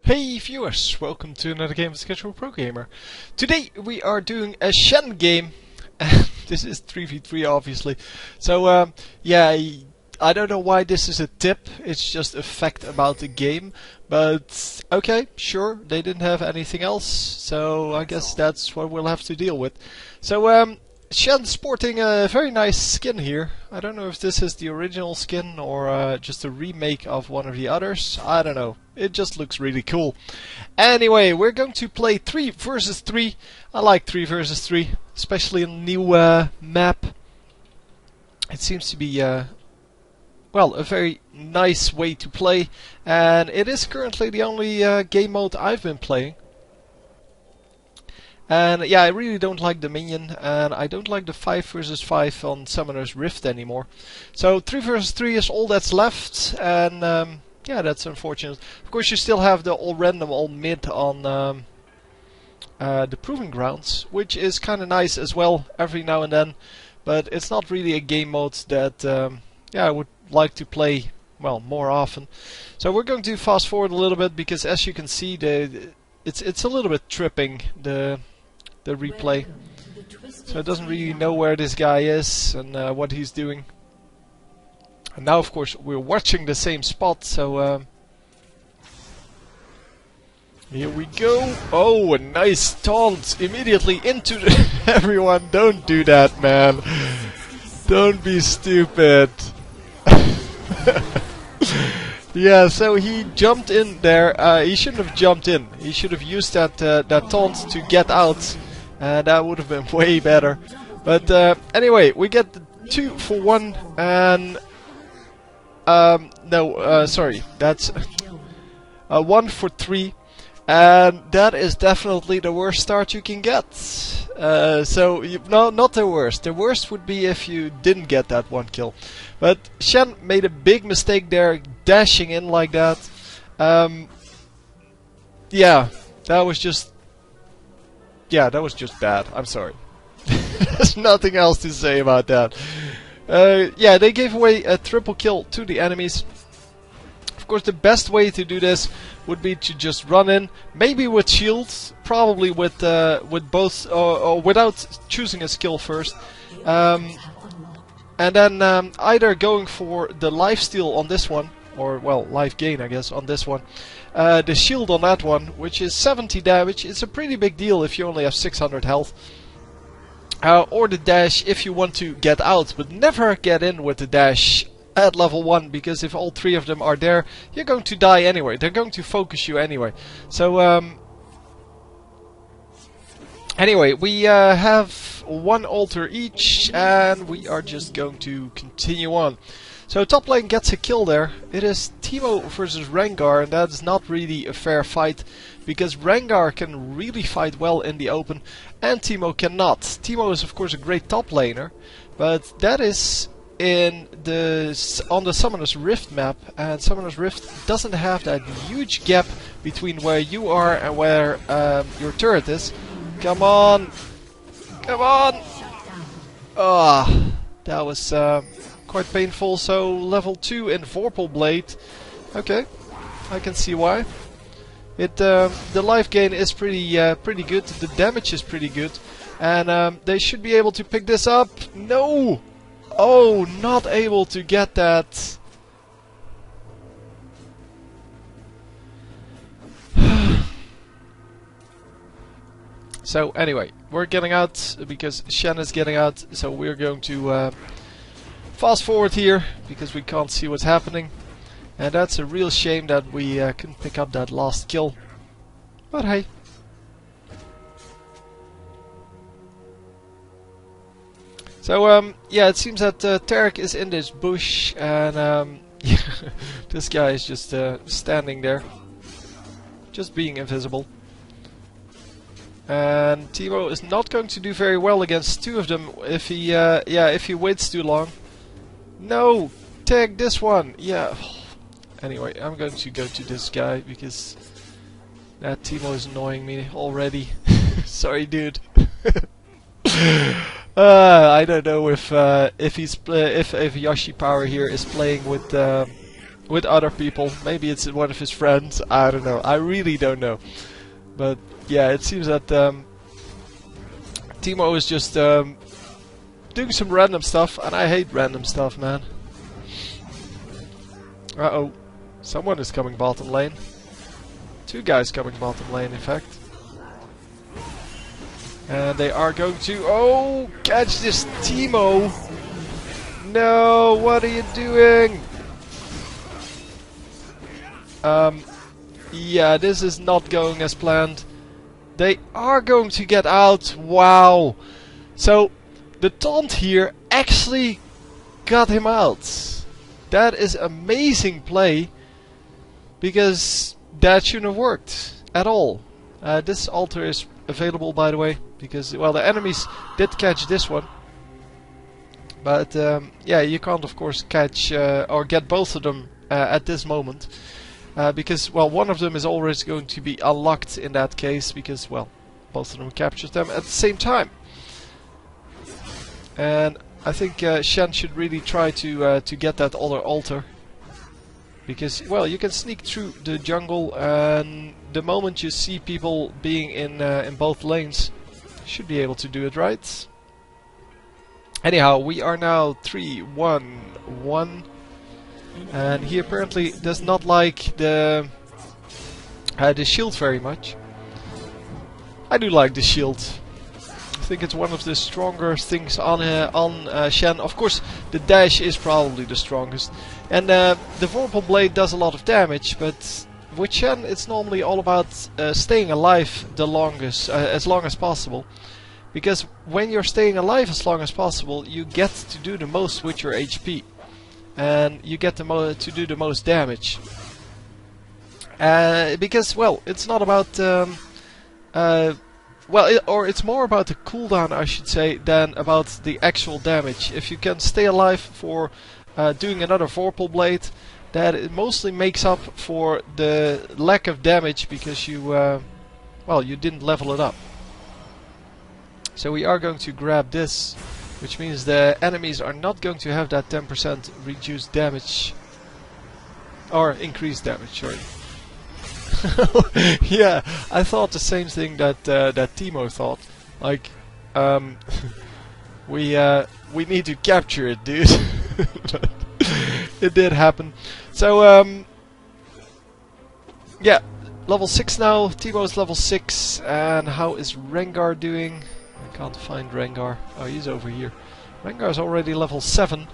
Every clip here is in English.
Hey viewers, welcome to another game of Schedule Pro Gamer. Today we are doing a Shen game. This is 3v3 obviously. So yeah, I don't know why this is a tip, it's just a fact about the game. But okay, sure, they didn't have anything else, so I guess that's what we'll have to deal with. So Shen's sporting a very nice skin here. I don't know if this is the original skin or just a remake of one of the others. I don't know. It just looks really cool. Anyway, we're going to play 3 versus 3. I like 3 versus 3, especially in the new map. It seems to be well, a very nice way to play, and it is currently the only game mode I've been playing. And yeah, I really don't like the minion, and I don't like the 5 versus 5 on Summoner's Rift anymore. So 3 versus 3 is all that's left, and yeah, that's unfortunate. Of course, you still have the all random, all mid on the Proving Grounds, which is kind of nice as well every now and then. But it's not really a game mode that yeah, I would like to play well more often. So we're going to fast forward a little bit because, as you can see, it's a little bit tripping the replay. So it doesn't really know where this guy is and what he's doing. And now, of course, we're watching the same spot, so here we go. Oh, a nice taunt immediately into everyone. Don't do that, man. Don't be stupid. Yeah, so he jumped in there. He shouldn't have jumped in. He should have used that taunt to get out. That would have been way better. But anyway, we get the 2 for 1 and no, sorry, that's 1 for 3, and that is definitely the worst start you can get. So no, not the worst. The worst would be if you didn't get that 1 kill. But Shen made a big mistake there, dashing in like that. Yeah, that was just bad. I'm sorry. There's nothing else to say about that. Yeah, they gave away a triple kill to the enemies. Of course, the best way to do this would be to just run in, maybe with shields, probably with both, or without choosing a skill first, and then either going for the lifesteal on this one, or well, life gain I guess on this one, the shield on that one, which is 70 damage. It's a pretty big deal if you only have 600 health. Or the dash if you want to get out, but never get in with the dash at level 1, because if all 3 of them are there, you're going to die anyway. They're going to focus you anyway. So anyway, we have 1 altar each, and we are just going to continue on. So top lane gets a kill there. It is Teemo versus Rengar, and that's not really a fair fight, because Rengar can really fight well in the open, and Teemo cannot. Teemo is of course a great top laner, but that is on the Summoner's Rift map, and Summoner's Rift doesn't have that huge gap between where you are and where your turret is. Come on! Come on! Ah, that was quite painful. So level 2 in Vorpal Blade. Okay, I can see why. The life gain is pretty good. The damage is pretty good, and they should be able to pick this up. No! Oh, not able to get that. So anyway, we're getting out because Shen is getting out. So we're going to fast forward here because we can't see what's happening. And that's a real shame that we couldn't pick up that last kill. But hey. So yeah, it seems that Tarek is in this bush, and yeah, this guy is just standing there, just being invisible. And Teemo is not going to do very well against 2 of them if he yeah, if he waits too long. No, tag this one. Yeah. Anyway, I'm going to go to this guy because that Teemo is annoying me already. Sorry, dude. I don't know if Yoshi Power here is playing with with other people. Maybe it's one of his friends. I don't know. I really don't know. But yeah, it seems that Teemo is just doing some random stuff, and I hate random stuff, man. Uh-oh. Someone is coming bottom lane. Two guys coming bottom lane, in fact. And they are going to... Oh! Catch this Teemo! No! What are you doing? Yeah, this is not going as planned. They are going to get out. Wow! So, the taunt here actually got him out. That is amazing play. Because that shouldn't have worked at all. This altar is available, by the way, because, well, the enemies did catch this one. But, yeah, you can't, of course, catch or get both of them at this moment. Because, well, one of them is always going to be unlocked in that case, because, well, both of them captured them at the same time. And I think Shen should really try to get that other altar. Because, well, you can sneak through the jungle, and the moment you see people being in both lanes, you should be able to do it right. Anyhow, we are now 3-1-1, and he apparently does not like the shield very much. I do like the shield. I think it's one of the stronger things on Shen. Of course, the dash is probably the strongest. And the Vorpal Blade does a lot of damage, but with Shen it's normally all about staying alive the longest, as long as possible. Because when you're staying alive as long as possible, you get to do the most with your HP. And you get to do the most damage. Because, well, it's not about... it's more about the cooldown, I should say, than about the actual damage. If you can stay alive for doing another Vorpal Blade, that it mostly makes up for the lack of damage because you, well, you didn't level it up. So we are going to grab this, which means the enemies are not going to have that 10% reduced damage, or increased damage, sorry. Yeah, I thought the same thing that that Teemo thought. Like, we need to capture it, dude. It did happen. So, yeah, level 6 now. Teemo is level 6, and how is Rengar doing? I can't find Rengar. Oh, he's over here. Rengar is already level 7.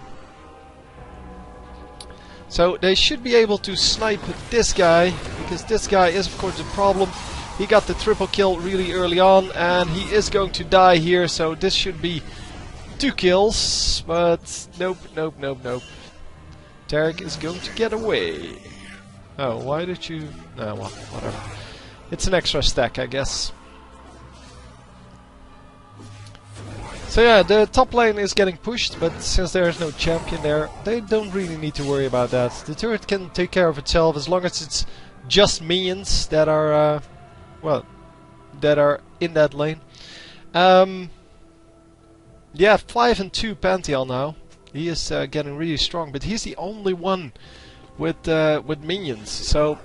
So they should be able to snipe this guy, because this guy is of course the problem. He got the triple kill really early on, and he is going to die here, so this should be 2 kills, but nope, nope, nope, nope. Tarek is going to get away. Oh, why did you... No, well, whatever. It's an extra stack, I guess. So yeah, the top lane is getting pushed, but since there is no champion there, they don't really need to worry about that. The turret can take care of itself as long as it's just minions that are, well, that are in that lane. Yeah, 5-2 Pantheon now. He is getting really strong, but he's the only one with minions. So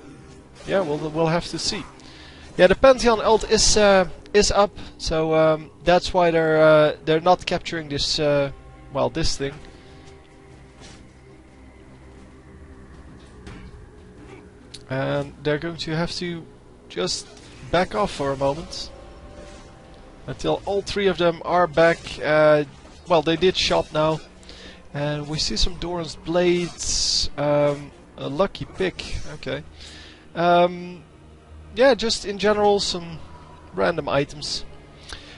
yeah, we'll have to see. Yeah, the Pantheon ult is up, so that's why they're not capturing this well, this thing. And they're going to have to just back off for a moment until all 3 of them are back. Well, they did shot now, and we see some Doran's blades. A lucky pick, okay. Yeah, just in general some random items.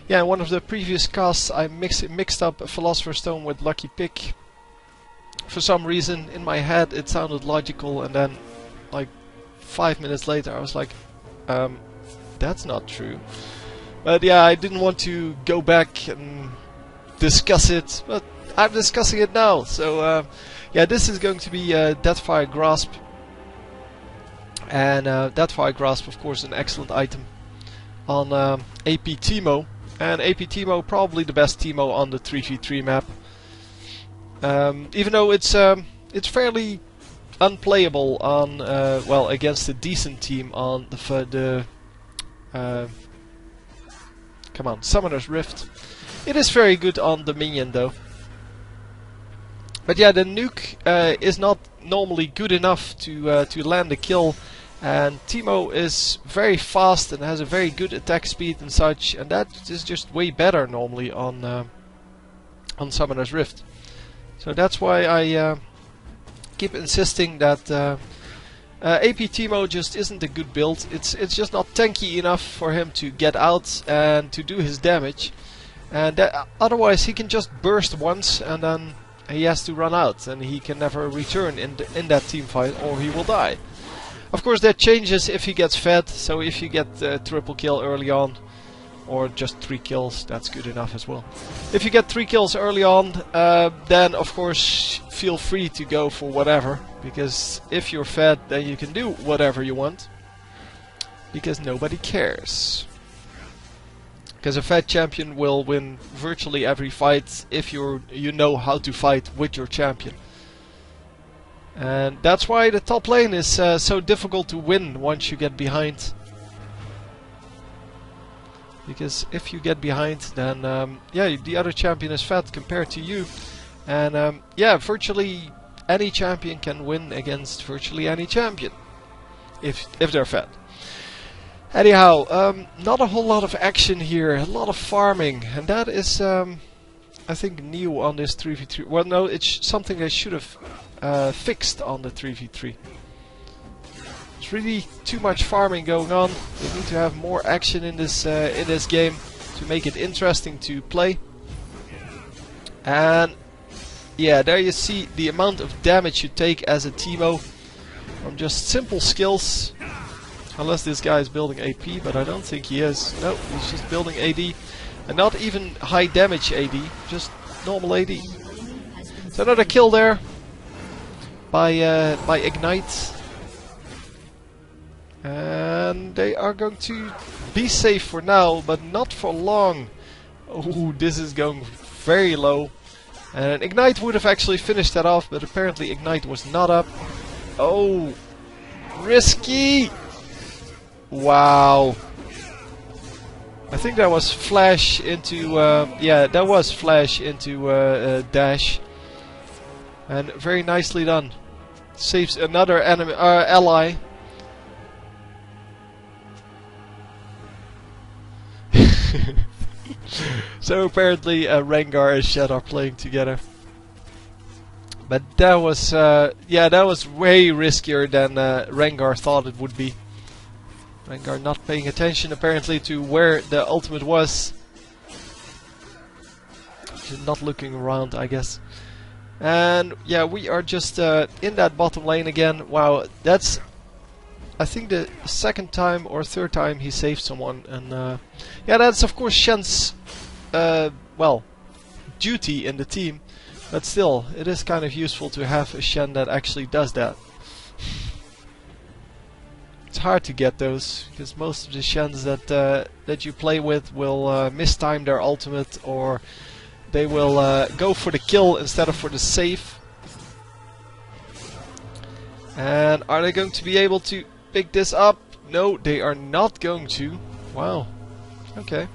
Yeah, in one of the previous casts I mixed up a Philosopher's Stone with Lucky Pick. For some reason in my head it sounded logical, and then like 5 minutes later I was like, that's not true. But yeah, I didn't want to go back and discuss it, but I'm discussing it now. So yeah, this is going to be Deathfire Grasp. And Deathfire Grasp, of course, an excellent item on AP Teemo. And AP Teemo probably the best Teemo on the 3v3 map. Even though it's fairly unplayable on well, against a decent team on the come on, Summoner's Rift. It is very good on Dominion though. But yeah, the nuke is not normally good enough to land a kill, and Teemo is very fast and has a very good attack speed and such, and that is just way better normally on Summoner's Rift. So that's why I keep insisting that AP Teemo just isn't a good build. It's just not tanky enough for him to get out and to do his damage, and otherwise he can just burst once and then he has to run out and he can never return in that team fight, or he will die. Of course that changes if he gets fed, so if you get a triple kill early on, or just 3 kills, that's good enough as well. If you get 3 kills early on, then of course feel free to go for whatever, because if you're fed then you can do whatever you want, because nobody cares. Because a fed champion will win virtually every fight if you know how to fight with your champion. And that's why the top lane is so difficult to win once you get behind. Because if you get behind, then yeah, the other champion is fed compared to you, and yeah, virtually any champion can win against virtually any champion if they're fed. Anyhow, not a whole lot of action here, a lot of farming, and that is I think new on this 3v3. Well, no, it's something they should have fixed on the 3v3. There's really too much farming going on. They need to have more action in this game to make it interesting to play. And yeah, there you see the amount of damage you take as a Teemo from just simple skills. Unless this guy is building AP, but I don't think he is. No, he's just building AD. And not even high damage AD, just normal AD. So another kill there by Ignite. And they are going to be safe for now, but not for long. Oh, this is going very low. And Ignite would have actually finished that off, but apparently Ignite was not up. Oh, risky! Wow. I think that was flash into, yeah, that was flash into dash. And very nicely done. Saves another enemy, ally. So apparently Rengar and Shen are playing together. But that was, yeah, that was way riskier than Rengar thought it would be. Rengar not paying attention apparently to where the ultimate was. Just not looking around, I guess. And yeah, we are just in that bottom lane again. Wow, that's I think the second time or third time he saved someone. And yeah, that's of course Shen's well, duty in the team. But still, it is kind of useful to have a Shen that actually does that. It's hard to get those, because most of the Shens that you play with will mistime their ultimate, or they will go for the kill instead of for the save. And are they going to be able to pick this up? No, they are not going to. Wow. Okay.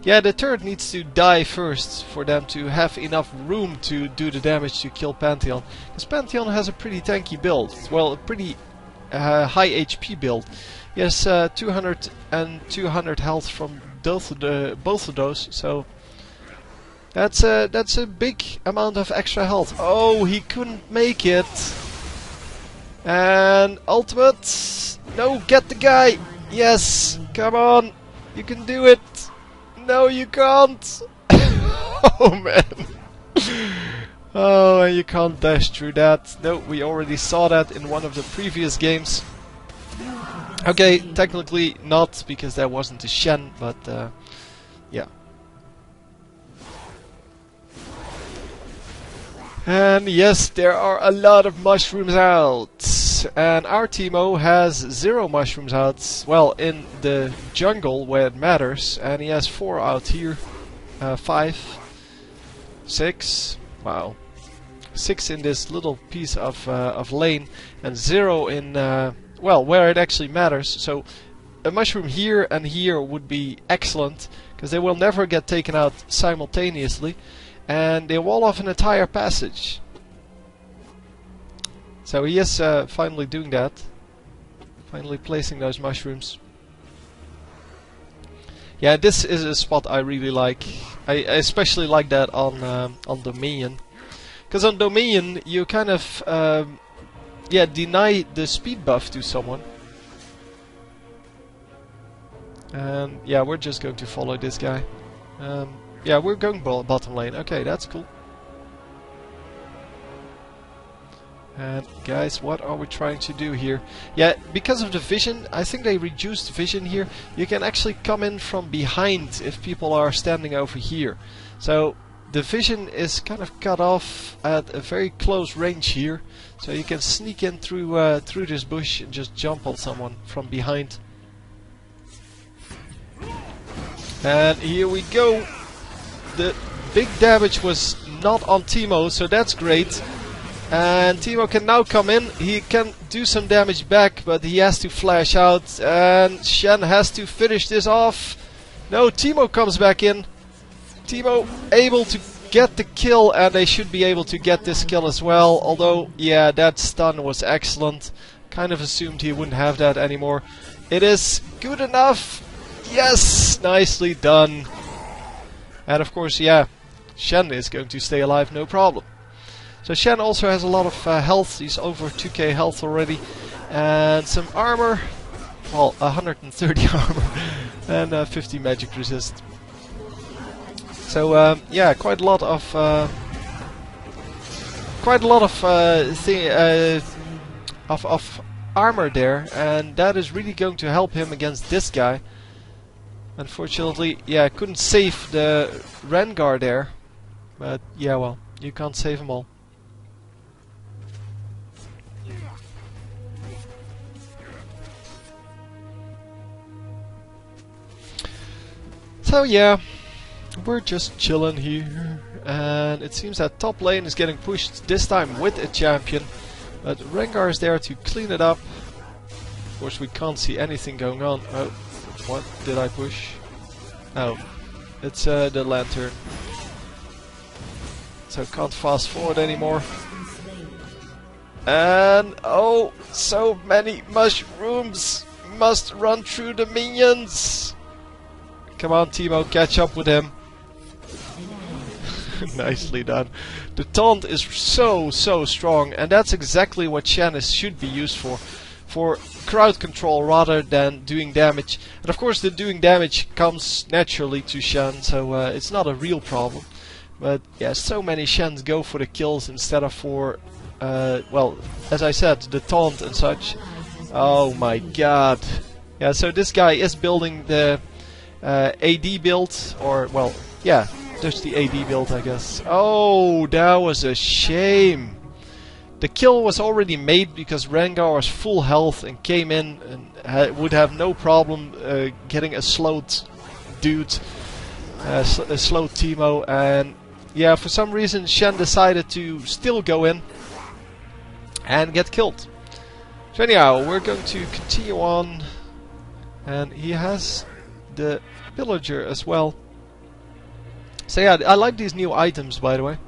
Yeah, the turret needs to die first for them to have enough room to do the damage to kill Pantheon. Because Pantheon has a pretty tanky build. Well, a pretty high HP build. He has 200 and 200 health from both of those, so that's a big amount of extra health. Oh, he couldn't make it. And ultimate. No, get the guy. Yes, come on, you can do it. No, you can't. Oh man. Oh, and you can't dash through that. No, we already saw that in one of the previous games. Okay, technically not, because that wasn't a Shen, but yeah. And yes, there are a lot of mushrooms out. And our Teemo has 0 mushrooms out. Well, in the jungle where it matters. And he has 4 out here. 5. 6. Wow. 6 in this little piece of lane, and 0 in, well, where it actually matters. So a mushroom here and here would be excellent, because they will never get taken out simultaneously, and they wall off an entire passage. So he is finally doing that. Finally placing those mushrooms. Yeah, this is a spot I really like. I especially like that on Dominion. Because on Dominion you kind of yeah, deny the speed buff to someone. And yeah, we're just going to follow this guy. Yeah, we're going bottom lane. Okay, that's cool. And guys, what are we trying to do here? Yeah, because of the vision, I think they reduced vision here. You can actually come in from behind if people are standing over here. So the vision is kind of cut off at a very close range here. So you can sneak in through through this bush and just jump on someone from behind. And here we go. The big damage was not on Teemo, so that's great. And Teemo can now come in. He can do some damage back, but he has to flash out. And Shen has to finish this off. No, Teemo comes back in. Teemo able to get the kill, and they should be able to get this kill as well. Although, yeah, that stun was excellent. Kind of assumed he wouldn't have that anymore. It is good enough. Yes, nicely done. And of course, yeah, Shen is going to stay alive, no problem. So Shen also has a lot of health. He's over 2k health already, and some armor. Well, 130 armor and 50 magic resist. So yeah, quite a lot of armor there, and that is really going to help him against this guy. Unfortunately, yeah, I couldn't save the Rengar there, but yeah, well, you can't save them all. So yeah, we're just chilling here, and it seems that top lane is getting pushed, this time with a champion, but Rengar is there to clean it up. Of course we can't see anything going on. Oh, what did I push? Oh, it's the lantern. So can't fast forward anymore. And oh, so many mushrooms must run through the minions. Come on, Teemo, catch up with him. Nicely done. The taunt is so strong, and that's exactly what Shen should be used for crowd control rather than doing damage. And of course the doing damage comes naturally to Shen, so it's not a real problem. But yeah, so many Shens go for the kills instead of for, well, as I said, the taunt and such. Oh my god. Yeah, so this guy is building the AD build, or, well, yeah, just the AD build, I guess. Oh, that was a shame. The kill was already made because Rengar was full health and came in and would have no problem getting a slowed dude, a slowed Teemo, and yeah, for some reason Shen decided to still go in and get killed. So anyhow, we're going to continue on, and he has the pillager as well. So yeah, I like these new items, by the way.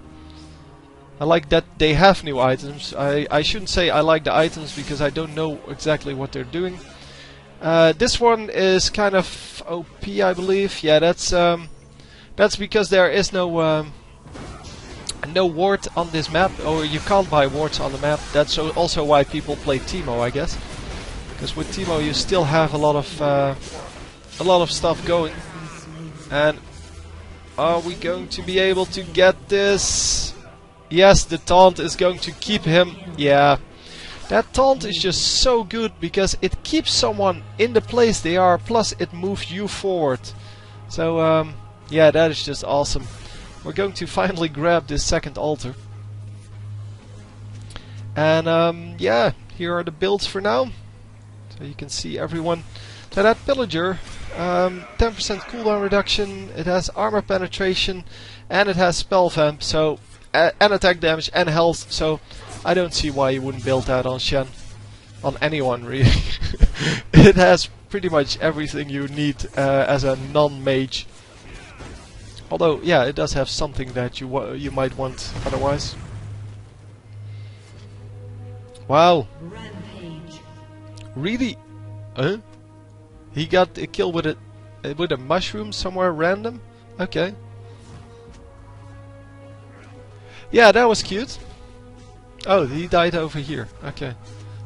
I like that they have new items. I shouldn't say I like the items because I don't know exactly what they're doing. This one is kind of OP, I believe. Yeah, that's because there is no ward on this map, or you can't buy wards on the map. That's also why people play Teemo, I guess. Because with Teemo you still have a lot of stuff going. And are we going to be able to get this? Yes, the taunt is going to keep him. Yeah, that taunt is just so good because it keeps someone in the place they are, plus it moves you forward. So yeah, that is just awesome. We're going to finally grab this second altar. And yeah, here are the builds for now. So you can see everyone. So that pillager, 10% cooldown reduction, it has armor penetration, and it has spell vamp. So and attack damage and health, so I don't see why you wouldn't build that on Shen. On anyone, really. It has pretty much everything you need as a non-mage. Although, yeah, it does have something that you might want otherwise. Wow. Rampage. Really? Huh? He got a kill with a mushroom somewhere random? Okay. Yeah, that was cute. Oh, he died over here. Okay.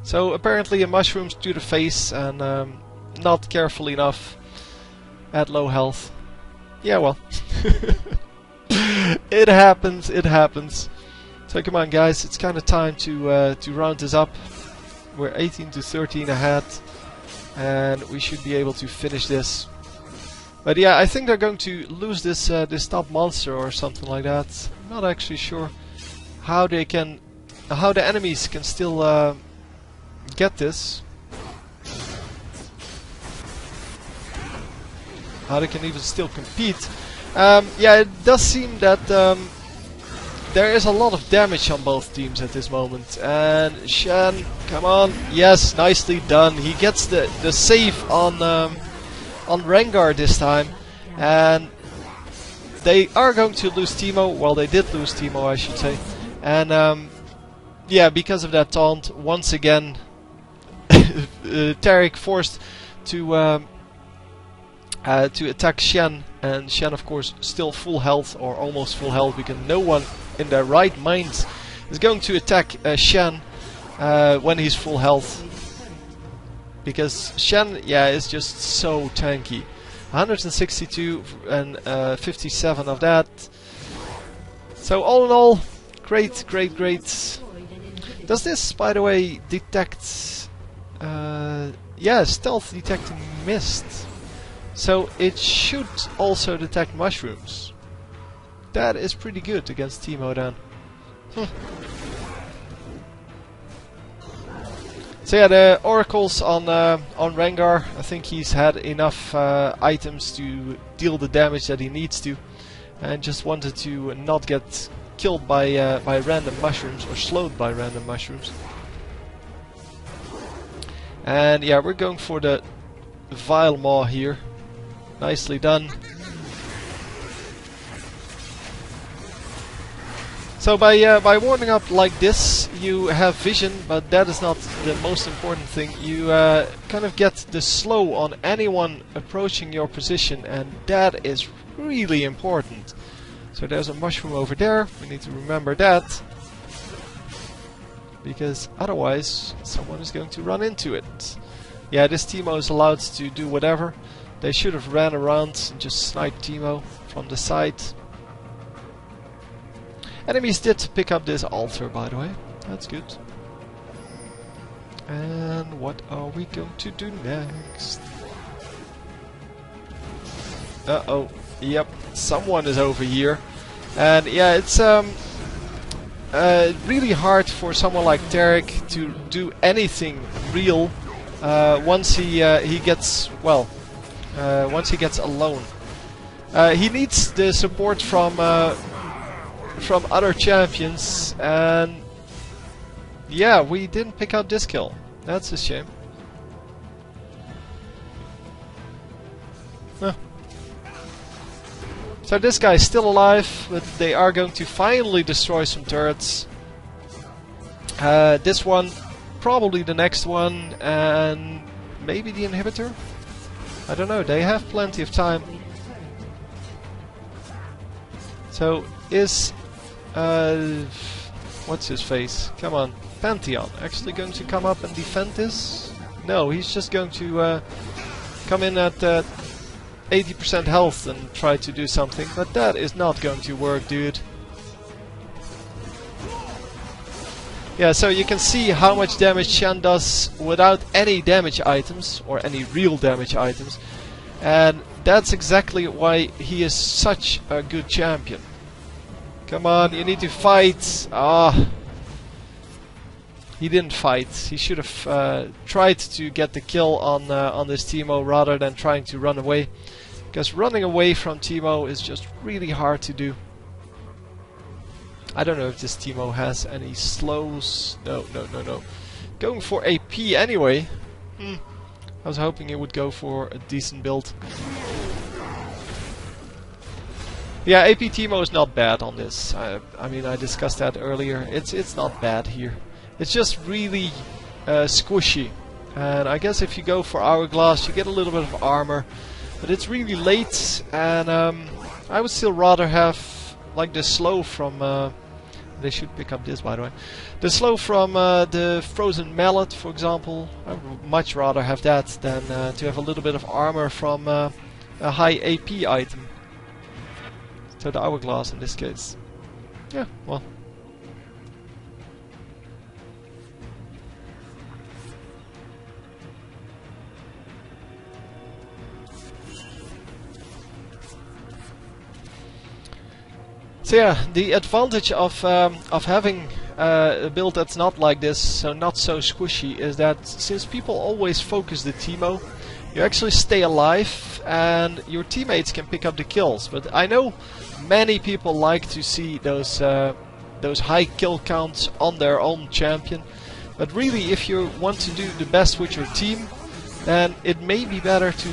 So apparently a mushroom to the face and not careful enough at low health. Yeah, well. It happens, it happens. So come on guys, it's kind of time to round this up. We're 18 to 13 ahead. And we should be able to finish this. But yeah, I think they're going to lose this this top monster or something like that. I'm not actually sure how the enemies can still get this. How they can even still compete. Yeah, it does seem that there is a lot of damage on both teams at this moment. And Shen, come on, yes, nicely done. He gets the save on Rengar this time, and they are going to lose Teemo. Well, they did lose Teemo, I should say. And yeah, because of that taunt, once again, Taric forced to attack Shen, and Shen, of course, still full health or almost full health, because no one in their right mind is going to attack Shen when he's full health. Because Shen, yeah, is just so tanky. 162 and 57 of that. So all in all, great, great, great. Does this, by the way, detect... yeah, stealth detecting mist. So it should also detect mushrooms. That is pretty good against Teemo then. So yeah, the oracles on Rengar. I think he's had enough items to deal the damage that he needs to, and just wanted to not get killed by random mushrooms or slowed by random mushrooms. And yeah, we're going for the Vile Maw here. Nicely done. So by warming up like this, you have vision, but that is not the most important thing. You kind of get the slow on anyone approaching your position, and that is really important. So there's a mushroom over there. We need to remember that, because otherwise someone is going to run into it. Yeah, this Teemo is allowed to do whatever. They should have ran around and just sniped Teemo from the side. Enemies did pick up this altar, by the way. That's good. And what are we going to do next? Uh-oh. Yep, someone is over here. And yeah, it's really hard for someone like Taric to do anything real once he gets, well, once he gets alone. He needs the support from other champions, and yeah, we didn't pick up this kill. That's a shame. Huh. So this guy is still alive, but they are going to finally destroy some turrets. This one, probably the next one, and maybe the inhibitor? I don't know, they have plenty of time. So is what's his face? Come on, Pantheon actually going to come up and defend this? No, he's just going to come in at 80% health and try to do something, but that is not going to work, dude. Yeah, so you can see how much damage Shen does without any damage items, or any real damage items, and that's exactly why he is such a good champion. Come on, you need to fight. Ah, he didn't fight. He should have tried to get the kill on this Teemo rather than trying to run away, because running away from Teemo is just really hard to do. I don't know if this Teemo has any slows. No, no, no, no. Going for AP anyway. I was hoping it would go for a decent build. Yeah, AP Teemo is not bad on this. I mean, I discussed that earlier. It's not bad here. It's just really squishy. And I guess if you go for Hourglass, you get a little bit of armor. But it's really late, and I would still rather have like the slow from... they should pick up this, by the way. The slow from the Frozen Mallet, for example. I would much rather have that than to have a little bit of armor from a high AP item. So the Hourglass in this case. Yeah, well. So yeah, the advantage of having a build that's not like this, so not so squishy, is that since people always focus the Teemo, you actually stay alive and your teammates can pick up the kills. But I know many people like to see those high kill counts on their own champion. But really, if you want to do the best with your team, then it may be better to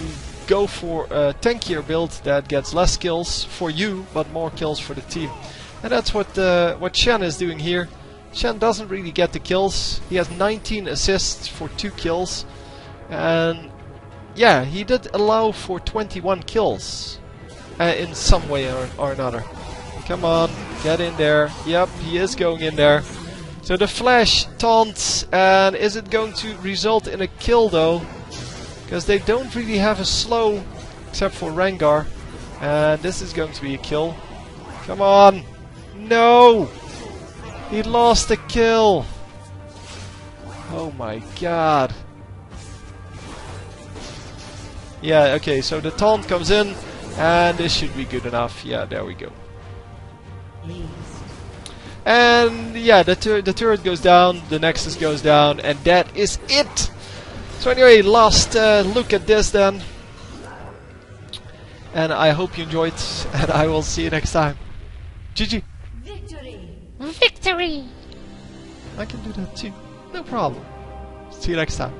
go for a tankier build that gets less kills for you, but more kills for the team. And that's what Shen is doing here. Shen doesn't really get the kills. He has 19 assists for 2 kills. And yeah, he did allow for 21 kills in some way or another. Come on, get in there. Yep, he is going in there. So the flash taunts, and is it going to result in a kill though? Because they don't really have a slow, except for Rengar. And this is going to be a kill. Come on! No! He lost the kill! Oh my god. Yeah, okay, so the taunt comes in, and this should be good enough. Yeah, there we go. And yeah, the turret goes down, the Nexus goes down, and that is it! So anyway, last look at this then. And I hope you enjoyed, and I will see you next time. GG! Victory! Victory! I can do that too. No problem. See you next time.